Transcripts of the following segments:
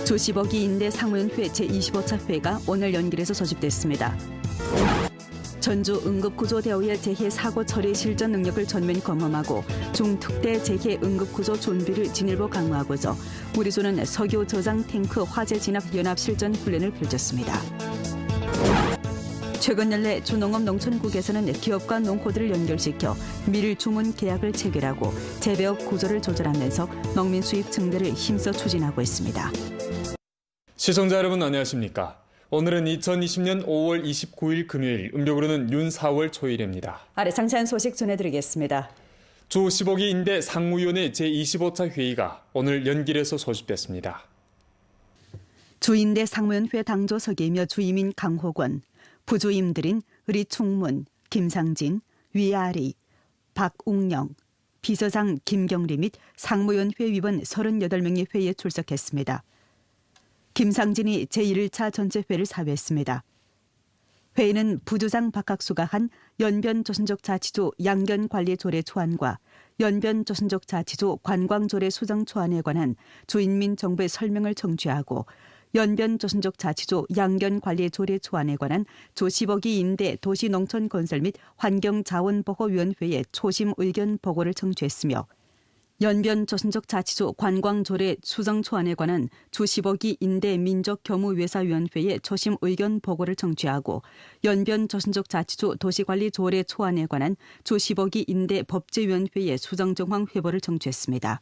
조 10억 인대 상무위원회 제25차 회가 오늘 연길해서 소집됐습니다. 전주 응급구조대우의 재해 사고 처리 실전 능력을 전면 검험하고 중특대 재해 응급구조 준비를 진일보 강화하고자 우리조는 석유 저장 탱크 화재 진압 연합 실전 훈련을 펼쳤습니다. 최근 연내 주농업농촌국에서는 기업과 농호들을 연결시켜 밀 주문 계약을 체결하고 재배업 구조를 조절하면서 농민 수입 증대를 힘써 추진하고 있습니다. 시청자 여러분 안녕하십니까? 오늘은 2020년 5월 29일 금요일, 음력으로는 윤 4월 초일입니다. 아래 상세한 소식 전해드리겠습니다. 조 10억이 인대 상무위원회 제25차 회의가 오늘 연길해서 소집됐습니다. 주인대 상무위원회 당조석이며 주임인 강호권, 부주임들인 의리충문, 김상진, 위아리, 박웅영, 비서장 김경리 및 상무위원회 위원 38명이 회의에 출석했습니다. 김상진이 제1차 전체회를 사회했습니다. 회의는 부주장 박학수가 한 연변조선족 자치조 양견관리조례 초안과 연변조선족 자치조 관광조례 수정 초안에 관한 주인민 정부의 설명을 청취하고 연변조선족 자치조 양견관리조례 초안에 관한 조 10억이 인대 도시농촌건설 및 환경자원보호위원회의 초심 의견 보고를 청취했으며 연변조선족 자치조 관광조례 수정 초안에 관한 조 10억이 인대 민족교무외사위원회의 초심 의견 보고를 청취하고 연변조선족 자치조 도시관리조례 초안에 관한 조 10억이 인대 법제위원회의 수정 정황 회보를 청취했습니다.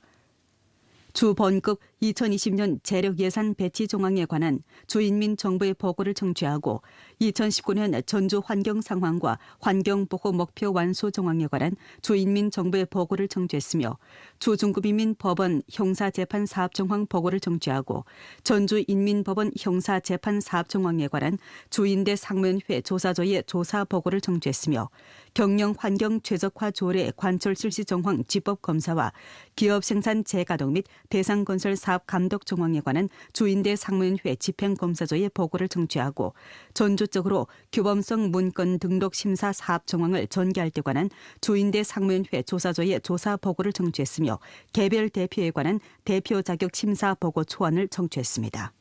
주 본급 2020년 재력 예산 배치 정황에 관한 주인민 정부의 보고를 청취하고 2019년 전주 환경 상황과 환경보호 목표 완수 정황에 관한 주인민 정부의 보고를 청취했으며 주중급인민 법원 형사재판 사업 정황 보고를 청취하고 전주인민법원 형사재판 사업 정황에 관한 주인대 상무위원회 조사조의 조사 보고를 청취했으며 경영 환경 최적화 조례 관철 실시 정황 집법 검사와 기업 생산 재가동 및 대상 건설 사업 감독 정황에 관한 주인대 상무위원회 집행검사조의 보고를 청취하고 전주적으로 규범성 문건 등록 심사 사업 정황을 전개할 때 관한 주인대 상무위원회 조사조의 조사 보고를 청취했으며 개별 대표에 관한 대표 자격 심사 보고 초안을 청취했습니다.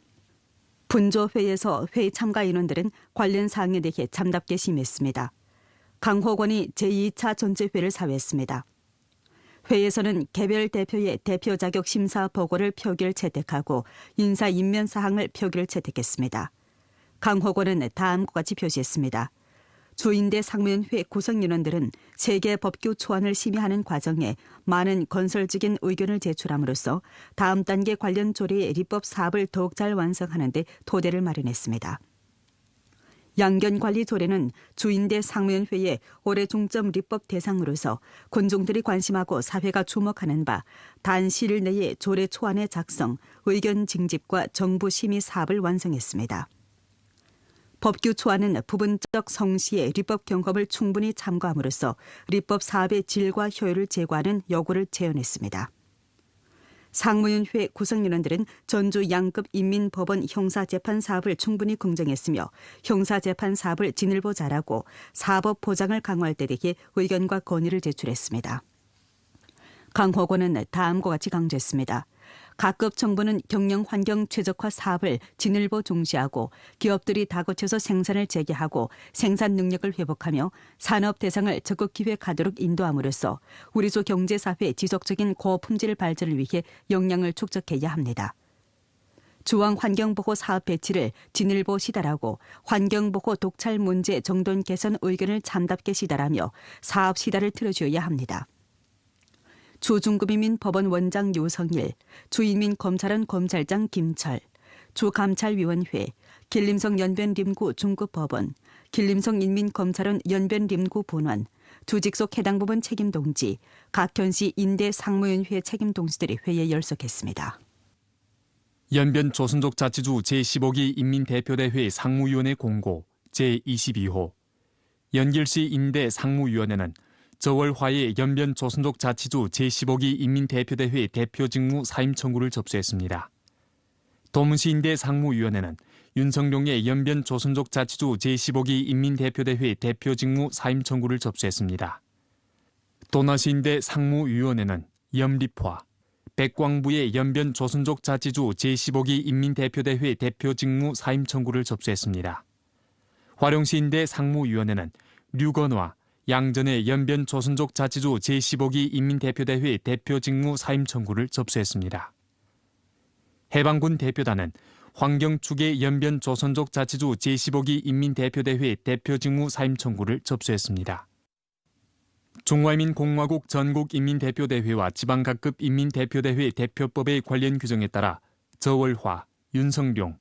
분조회에서 회의 참가 인원들은 관련 사항에 대해 참답게 심의했습니다. 강호권이 제2차 전체회를 사회했습니다. 회의에서는 개별 대표의 대표 자격 심사 보고를 표결 채택하고 인사 임면 사항을 표결 채택했습니다. 강호권은 다음과 같이 표시했습니다. 주인대 상무위원회 구성인원들은 세계 법규 초안을 심의하는 과정에 많은 건설적인 의견을 제출함으로써 다음 단계 관련 조례의 입법 사업을 더욱 잘 완성하는 데 토대를 마련했습니다. 양견관리 조례는 주인대 상무위원회의 올해 중점 입법 대상으로서 군중들이 관심하고 사회가 주목하는 바 단 시일 내에 조례 초안의 작성, 의견 징집과 정부 심의 사업을 완성했습니다. 법규 초안은 부분적 성시의 입법 경험을 충분히 참고함으로써 입법 사업의 질과 효율을 제고하는 요구를 재현했습니다. 상무위원회 구성인원들은 전주 양급 인민법원 형사재판 사업을 충분히 긍정했으며 형사재판 사업을 진일보 잘하고 사법 보장을 강화할 데 대해 의견과 건의를 제출했습니다. 강호권은 다음과 같이 강조했습니다. 각급 정부는 경영 환경 최적화 사업을 진일보 중시하고 기업들이 다고쳐서 생산을 재개하고 생산 능력을 회복하며 산업 대상을 적극 기획하도록 인도함으로써 우리조 경제사회의 지속적인 고품질 발전을 위해 역량을 축적해야 합니다. 주황 환경보호 사업 배치를 진일보 시달하고 환경보호 독찰 문제 정돈 개선 의견을 참답게 시달하며 사업 시달을 틀어주어야 합니다. 주중급인민 법원 원장 요성일, 주인민 검찰원 검찰장 김철, 주감찰위원회, 길림성 연변림구 중급법원, 길림성 인민검찰원 연변림구 본원, 주직속 해당 부분 책임동지, 각 현시 인대 상무위원회 책임동지들이 회의에 열석했습니다. 연변조선족 자치주 제15기 인민대표대회 상무위원회 공고 제22호 연길시 인대 상무위원회는 저월 화에 연변조선족 자치주 제15기 인민대표대회 대표 직무 사임 청구를 접수했습니다. 도문시 인대 상무위원회는 윤석룡의 연변조선족 자치주 제15기 인민대표대회 대표 직무 사임 청구를 접수했습니다. 도나시 인대 상무위원회는 염립화, 백광부의 연변 조선족 자치주 제15기 인민대표대회 대표 직무 사임 청구를 접수했습니다. 화룡시인대 상무위원회는 류건화, 양전의 연변 조선족 자치주 제15기 인민대표대회 대표 직무 사임 청구를 접수했습니다. 해방군 대표단은 환경축의 연변 조선족 자치주 제15기 인민대표대회 대표 직무 사임 청구를 접수했습니다. 중화민공화국 전국인민대표대회와 지방각급 인민대표대회 대표법의 관련 규정에 따라 저월화, 윤성룡,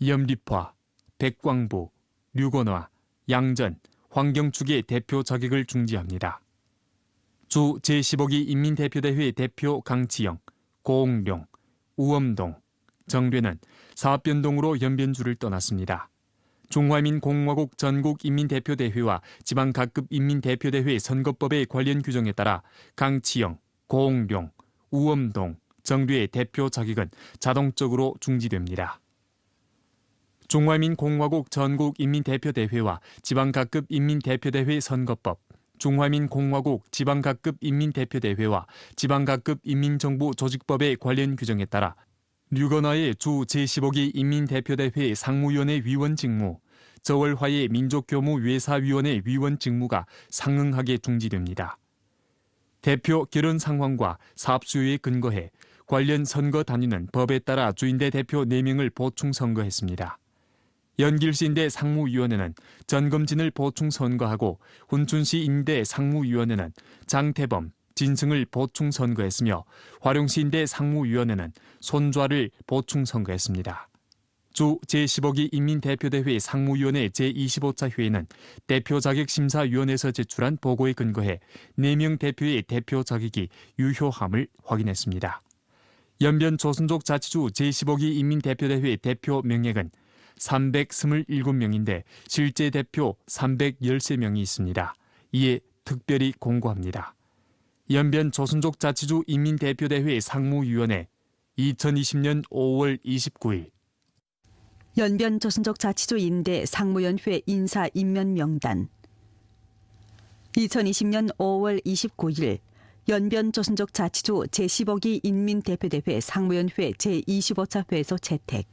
염립화, 백광부, 류건화, 양전, 환경축의 대표 자격을 중지합니다. 주 제15기 인민대표대회 대표 강치영, 고옥룡, 우엄동, 정뢰는 사업변동으로 연변주를 떠났습니다. 중화민공화국 전국인민대표대회와 지방각급 인민대표대회 선거법의 관련 규정에 따라 강치영, 고옥룡, 우엄동, 정뢰의 대표 자격은 자동적으로 중지됩니다. 중화민공화국 전국인민대표대회와 지방각급 인민대표대회 선거법, 중화민공화국 지방각급 인민대표대회와 지방각급 인민정부 조직법의 관련 규정에 따라 류건화의 주 제15기 인민대표대회 상무위원회 위원 직무, 저월화의 민족교무외사위원회 위원 직무가 상응하게 중지됩니다. 대표 결혼 상황과 사업 수요에 근거해 관련 선거 단위는 법에 따라 주인대 대표 4명을 보충 선거했습니다. 연길시인대 상무위원회는 전검진을 보충 선거하고 훈춘시 인대 상무위원회는 장태범, 진승을 보충 선거했으며 화룡시인대 상무위원회는 손좌를 보충 선거했습니다. 주 제15기 인민대표대회 상무위원회 제25차 회의는 대표자격심사위원회에서 제출한 보고에 근거해 4명 대표의 대표 자격이 유효함을 확인했습니다. 연변 조선족 자치주 제15기 인민대표대회 대표 명액은 327명인데 실제 대표 313명이 있습니다. 이에 특별히 공고합니다. 연변 조선족 자치주 인민대표대회 상무위원회 2020년 5월 29일 연변 조선족 자치주 임대 상무위원회 인사 임면 명단 2020년 5월 29일 연변 조선족 자치주 제15기 인민대표대회 상무위원회 제25차 회소 채택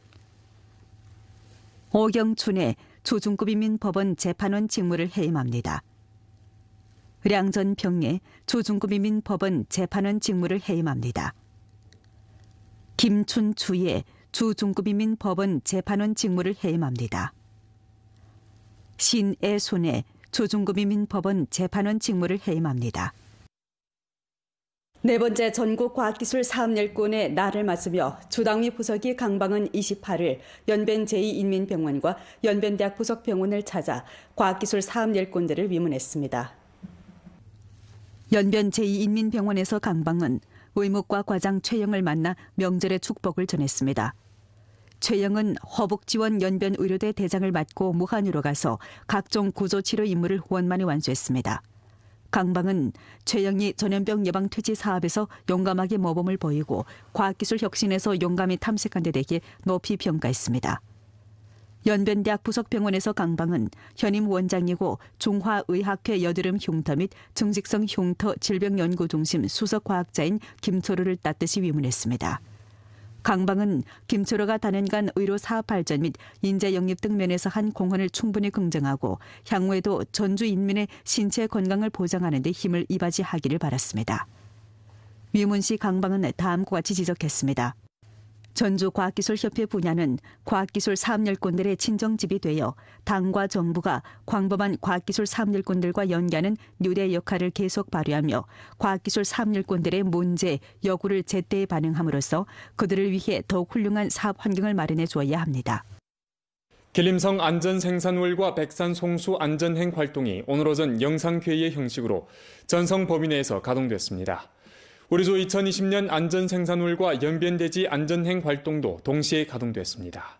오경춘의 조중급인민법원 재판원 직무를 해임합니다. 량전평의 조중급인민법원 재판원 직무를 해임합니다. 김춘추의 조중급인민법원 재판원 직무를 해임합니다. 신애손의 조중급인민법원 재판원 직무를 해임합니다. 네 번째 전국과학기술 사업열권의 날을 맞으며 주당위 부서기 강방은 28일 연변 제2인민병원과 연변대학 부속병원을 찾아 과학기술 사업열권들을 위문했습니다. 연변 제2인민병원에서 강방은 의무과 과장 최영을 만나 명절의 축복을 전했습니다. 최영은 허북지원 연변의료대 대장을 맡고 무한으로 가서 각종 구조치료 임무를 원만히 완수했습니다. 강방은 최영이 전염병 예방 퇴치 사업에서 용감하게 모범을 보이고 과학기술 혁신에서 용감히 탐색한 데 대해 높이 평가했습니다. 연변대학 부속병원에서 강방은 현임 원장이고 중화의학회 여드름 흉터 및 증식성 흉터 질병연구중심 수석과학자인 김초로를 따뜻이 위문했습니다. 강방은 김초로가 단연간 의료 사업 발전 및 인재 영입 등 면에서 한 공헌을 충분히 긍정하고 향후에도 전주 인민의 신체 건강을 보장하는 데 힘을 이바지하기를 바랐습니다. 위문시 강방은 다음과 같이 지적했습니다. 전주과학기술협회 분야는 과학기술 사업열권들의 친정집이 되어 당과 정부가 광범한 과학기술 사업열권들과 연계하는 뉴대 역할을 계속 발휘하며 과학기술 사업열권들의 문제, 여구를 제때 반영함으로써 그들을 위해 더욱 훌륭한 사업 환경을 마련해 주어야 합니다. 길림성 안전생산월과 백산 송수 안전행 활동이 오늘 오전 영상회의 형식으로 전성법인회에서 가동됐습니다. 우리조 2020년 안전생산월과 연변대지 안전행 활동도 동시에 가동됐습니다.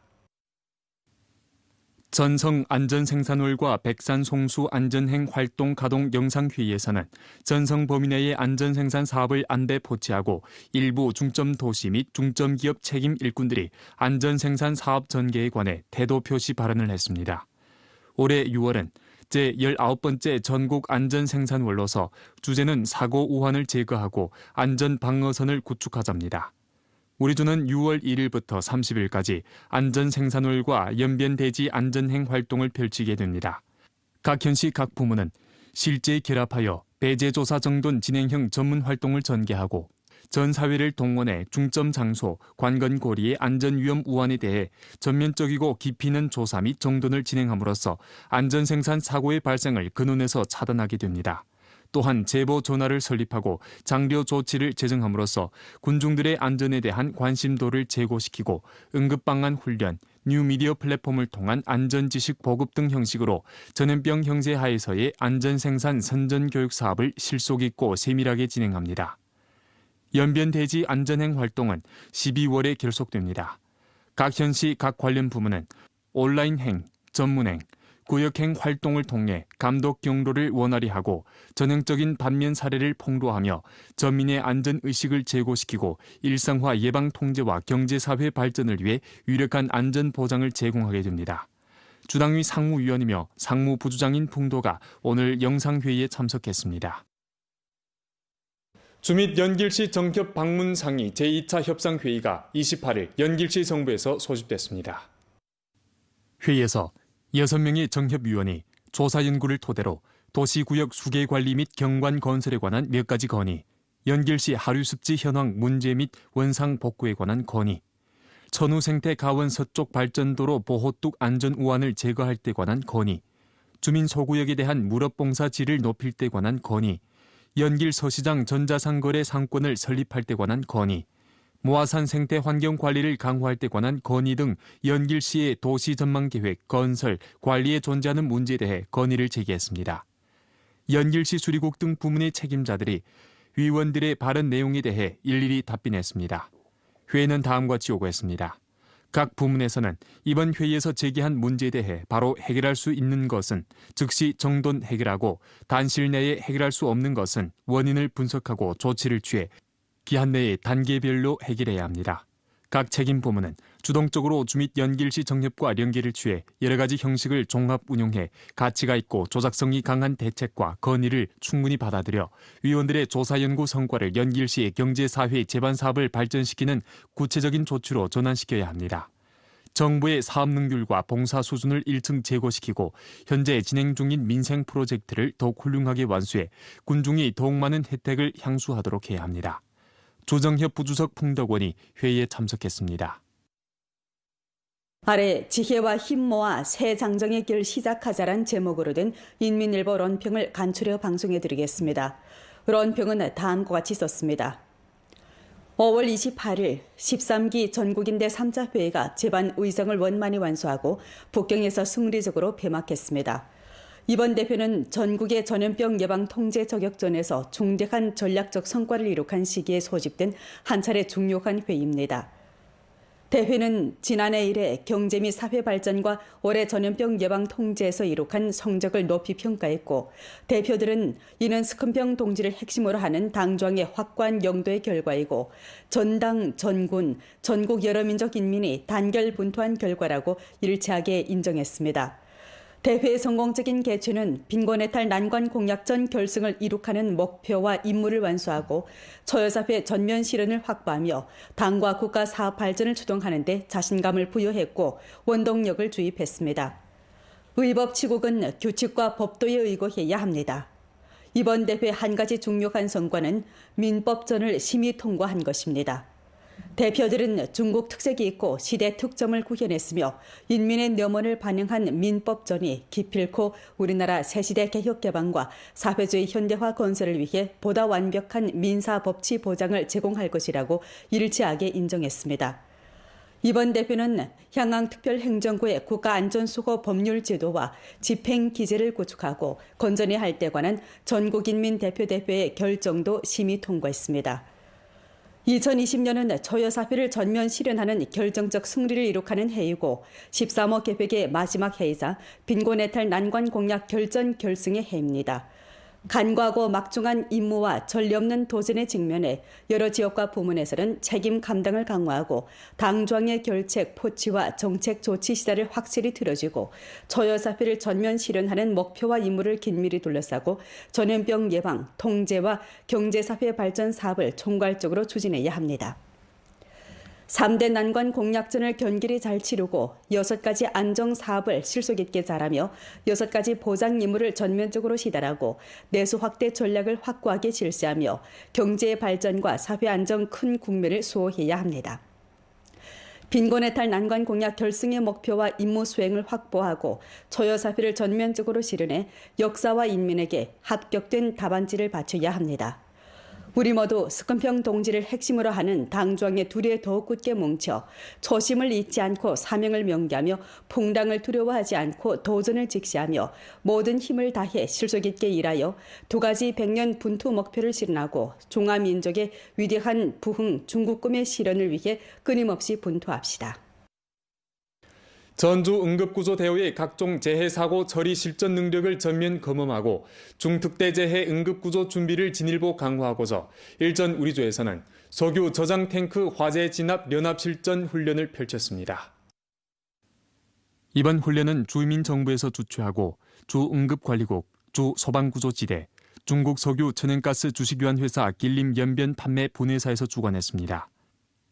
전성 안전생산월과 백산 송수 안전행 활동 가동 영상회의에서는 전성범인회의 안전생산 사업을 안배 포치하고 일부 중점 도시 및 중점 기업 책임 일꾼들이 안전생산 사업 전개에 관해 태도 표시 발언을 했습니다. 올해 6월은 제19번째 전국 안전생산원로서 주제는 사고 우환을 제거하고 안전방어선을 구축하자입니다. 우리 주는 6월 1일부터 30일까지 안전생산월과 연변대지 안전행 활동을 펼치게 됩니다. 각 현시 각 부문은 실제 결합하여 배제조사 정돈 진행형 전문 활동을 전개하고 전 사회를 동원해 중점 장소, 관건고리의 안전위험 우환에 대해 전면적이고 깊이 있는 조사 및 정돈을 진행함으로써 안전생산 사고의 발생을 근원에서 차단하게 됩니다. 또한 제보 전화를 설립하고 장려 조치를 제정함으로써 군중들의 안전에 대한 관심도를 제고시키고 응급방안 훈련, 뉴미디어 플랫폼을 통한 안전지식 보급 등 형식으로 전염병 형제 하에서의 안전생산 선전교육 사업을 실속 있고 세밀하게 진행합니다. 연변대지 안전행 활동은 12월에 결속됩니다. 각 현시 각 관련 부문은 온라인행, 전문행, 구역행 활동을 통해 감독 경로를 원활히 하고 전형적인 반면 사례를 폭로하며 전민의 안전의식을 제고시키고 일상화 예방 통제와 경제사회 발전을 위해 유력한 안전보장을 제공하게 됩니다. 주당위 상무위원이며 상무부주장인 풍도가 오늘 영상회의에 참석했습니다. 주밋 연길시 정협 방문상의 제2차 협상회의가 28일 연길시 성부에서 소집됐습니다. 회의에서 6명의 정협위원이 조사 연구를 토대로 도시구역 수계관리 및 경관 건설에 관한 몇 가지 건의, 연길시 하류습지 현황 문제 및 원상 복구에 관한 건의, 천우생태 가원 서쪽 발전도로 보호뚝 안전 우환을 제거할 때 관한 건의, 주민 소구역에 대한 무릎봉사 질을 높일 때 관한 건의, 연길 서시장 전자상거래 상권을 설립할 때 관한 건의, 모아산 생태 환경 관리를 강화할 때 관한 건의 등 연길시의 도시 전망 계획, 건설, 관리에 존재하는 문제에 대해 건의를 제기했습니다. 연길시 수리국 등 부문의 책임자들이 위원들의 발언 내용에 대해 일일이 답변했습니다. 회의는 다음과 같이 요구했습니다. 각 부문에서는 이번 회의에서 제기한 문제에 대해 바로 해결할 수 있는 것은 즉시 정돈 해결하고 단실 내에 해결할 수 없는 것은 원인을 분석하고 조치를 취해 기한 내에 단계별로 해결해야 합니다. 각 책임 부문은 주동적으로 주밋 연길시 정협과 연계를 취해 여러 가지 형식을 종합 운용해 가치가 있고 조작성이 강한 대책과 건의를 충분히 받아들여 위원들의 조사 연구 성과를 연길시의 경제사회 제반 사업을 발전시키는 구체적인 조치로 전환시켜야 합니다. 정부의 사업 능률과 봉사 수준을 1층 제고시키고 현재 진행 중인 민생 프로젝트를 더욱 훌륭하게 완수해 군중이 더욱 많은 혜택을 향수하도록 해야 합니다. 조정협 부주석 풍덕원이 회의에 참석했습니다. 아래 지혜와 힘 모아 새 장정의 길 시작하자란 제목으로 된 인민일보 론평을 간추려 방송해드리겠습니다. 론평은 다음과 같이 썼습니다. 5월 28일 13기 전국인대 3차 회의가 제반 의정을 원만히 완수하고 북경에서 승리적으로 폐막했습니다. 이번 대회는 전국의 전염병 예방 통제 저격전에서 중대한 전략적 성과를 이룩한 시기에 소집된 한 차례 중요한 회의입니다. 대회는 지난해 이래 경제 및 사회 발전과 올해 전염병 예방 통제에서 이룩한 성적을 높이 평가했고 대표들은 이는 스큰병 동지를 핵심으로 하는 당조항의 확고한 영도의 결과이고 전당, 전군, 전국 여러 민족 인민이 단결 분투한 결과라고 일치하게 인정했습니다. 대회의 성공적인 개최는 빈곤해탈 난관 공약전 결승을 이룩하는 목표와 임무를 완수하고 초여사회 전면 실현을 확보하며 당과 국가 사업 발전을 주동하는 데 자신감을 부여했고 원동력을 주입했습니다. 의법치국은 규칙과 법도에 의거해야 합니다. 이번 대회 한 가지 중요한 성과는 민법전을 심의 통과한 것입니다. 대표들은 중국 특색이 있고 시대 특점을 구현했으며 인민의 염원을 반영한 민법전이 기필코 우리나라 새시대 개혁 개방과 사회주의 현대화 건설을 위해 보다 완벽한 민사법치 보장을 제공할 것이라고 일치하게 인정했습니다. 이번 대회는 향항특별행정구의 국가안전수호 법률제도와 집행기제를 구축하고 건전히 할 때 관한 전국인민대표대회의 결정도 심의 통과했습니다. 2020년은 초여사회를 전면 실현하는 결정적 승리를 이룩하는 해이고 13호 계획의 마지막 해이자 빈곤해탈 난관 공약 결전 결승의 해입니다. 간과하고 막중한 임무와 전례 없는 도전에 직면해 여러 지역과 부문에서는 책임 감당을 강화하고 당중앙의 결책, 포치와 정책 조치 시다를 확실히 틀어주고 초여사피를 전면 실현하는 목표와 임무를 긴밀히 둘러싸고 전염병 예방, 통제와 경제사회 발전 사업을 총괄적으로 추진해야 합니다. 3대 난관 공약전을 견길이 잘 치르고 6가지 안정사업을 실속 있게 잘하며 6가지 보장 임무를 전면적으로 시달하고 내수 확대 전략을 확고하게 실시하며 경제의 발전과 사회 안정 큰 국면을 수호해야 합니다. 빈곤해탈 난관 공약 결승의 목표와 임무 수행을 확보하고 초여사피를 전면적으로 실현해 역사와 인민에게 합격된 답안지를 바쳐야 합니다. 우리 모두 스컨평 동지를 핵심으로 하는 당중앙의 둘에 더욱 굳게 뭉쳐 초심을 잊지 않고 사명을 명기하며 풍랑을 두려워하지 않고 도전을 직시하며 모든 힘을 다해 실속 있게 일하여 2가지 100년 분투 목표를 실현하고 중화민족의 위대한 부흥 중국 꿈의 실현을 위해 끊임없이 분투합시다. 전주 응급구조대우의 각종 재해사고 처리 실전 능력을 전면 검험하고 중특대재해 응급구조 준비를 진일보 강화하고자 일전 우리주에서는 석유 저장 탱크 화재 진압 연합 실전 훈련을 펼쳤습니다. 이번 훈련은 주민정부에서 주최하고 주응급관리국, 주소방구조지대, 중국 석유 천연가스 주식유한회사 길림 연변 판매 분회사에서 주관했습니다.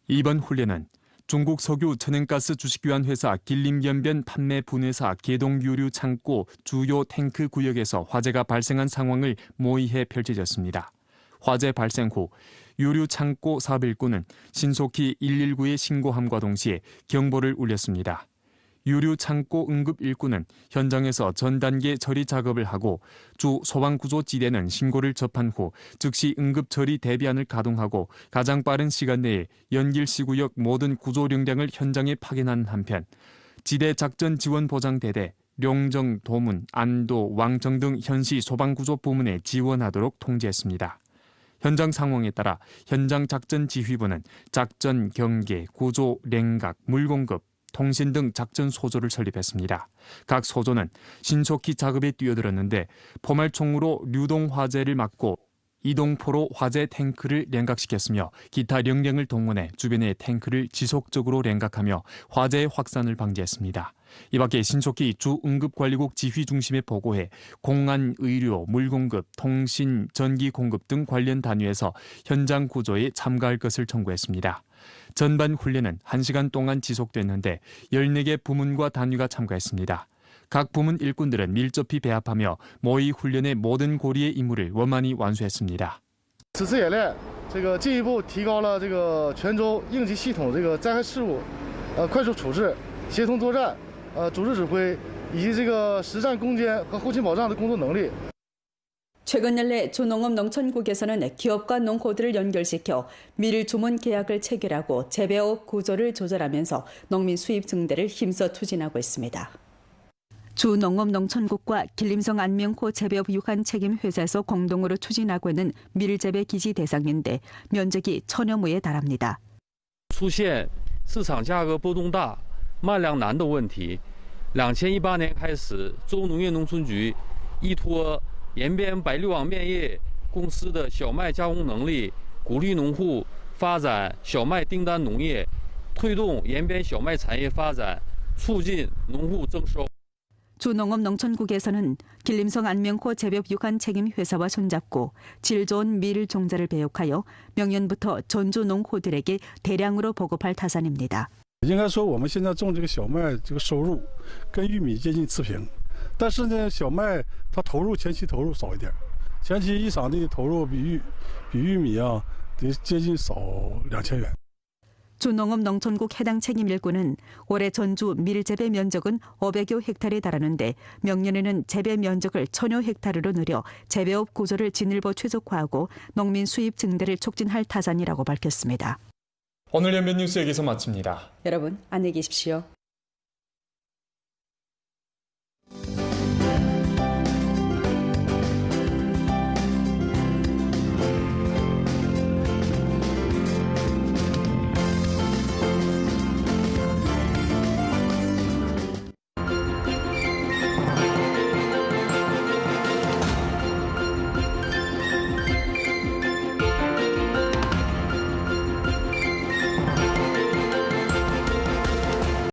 이번 훈련은 중국 석유 천연가스 주식유한회사 길림연변 판매 분회사 계동유류 창고 주요 탱크 구역에서 화재가 발생한 상황을 모의해 펼쳐졌습니다. 화재 발생 후 유류 창고 사업 일꾼은 신속히 119에 신고함과 동시에 경보를 울렸습니다. 유류 창고 응급 일꾼은 현장에서 전 단계 처리 작업을 하고 주 소방구조지대는 신고를 접한 후 즉시 응급 처리 대비안을 가동하고 가장 빠른 시간 내에 연길시 구역 모든 구조령량을 현장에 파견하는 한편 지대 작전 지원 보장대대, 룡정, 도문, 안도, 왕청 등 현시 소방구조 부문에 지원하도록 통지했습니다. 현장 상황에 따라 현장 작전 지휘부는 작전 경계, 구조, 랭각, 물공급, 통신 등 작전 소조를 설립했습니다. 각 소조는 신속히 작업에 뛰어들었는데 포말총으로 류동 화재를 막고 이동포로 화재 탱크를 냉각시켰으며 기타 역량을 동원해 주변의 탱크를 지속적으로 냉각하며 화재의 확산을 방지했습니다. 이 밖에 신속히 주응급관리국 지휘 중심에 보고해 공안, 의료, 물공급, 통신, 전기 공급 등 관련 단위에서 현장 구조에 참가할 것을 청구했습니다. 전반 훈련은 1시간 동안 지속됐는데 14개 부문과 단위가 참가했습니다. 각 부문 일꾼들은 밀접히 배합하며 모의 훈련의 모든 고리의 임무를 원만히 완수했습니다. 此次演练，进一步提高了泉州应急系统灾害事务快速处置、协同作战、组织指挥以及实战攻坚和后勤保障的工作能力。 최근 연내 주농업농촌국에서는 기업과 농호들을 연결시켜 밀 주문 계약을 체결하고 재배업 구조를 조절하면서 농민 수입 증대를 힘써 추진하고 있습니다. 주농업농촌국과 길림성 안명호 재배업 유한 책임 회사에서 공동으로 추진하고 있는 밀재배 기지 대상인데 면적이 1000여亩에 달합니다. 出现市场价格波动大、卖量难的问题。2018年开始，州农业农村局依托延边百利网面业公司的小麦加工能力，鼓励农户发展小麦订单农业，推动延边小麦产业发展，促进农户增收。 주농업농촌국에서는 길림성 안명호 재배업 유한 책임 회사와 손잡고 질 좋은 밀 종자를 배육하여 명년부터 전주 농호들에게 대량으로 보급할 타산입니다. 应该说我们现在种小麦收入跟玉米接近持平，但是呢，小麦它前期投入少一点，前期一场的投入比玉米得接近少2000元。 주농업농촌국 해당 책임 일꾼은 올해 전주 밀 재배 면적은 500여 헥타르에 달하는데 명년에는 재배 면적을 1000여 헥타르로 늘려 재배업 구조를 진일보 최적화하고 농민 수입 증대를 촉진할 타산이라고 밝혔습니다. 오늘 연변 뉴스 여기서 마칩니다. 여러분 안녕히 계십시오.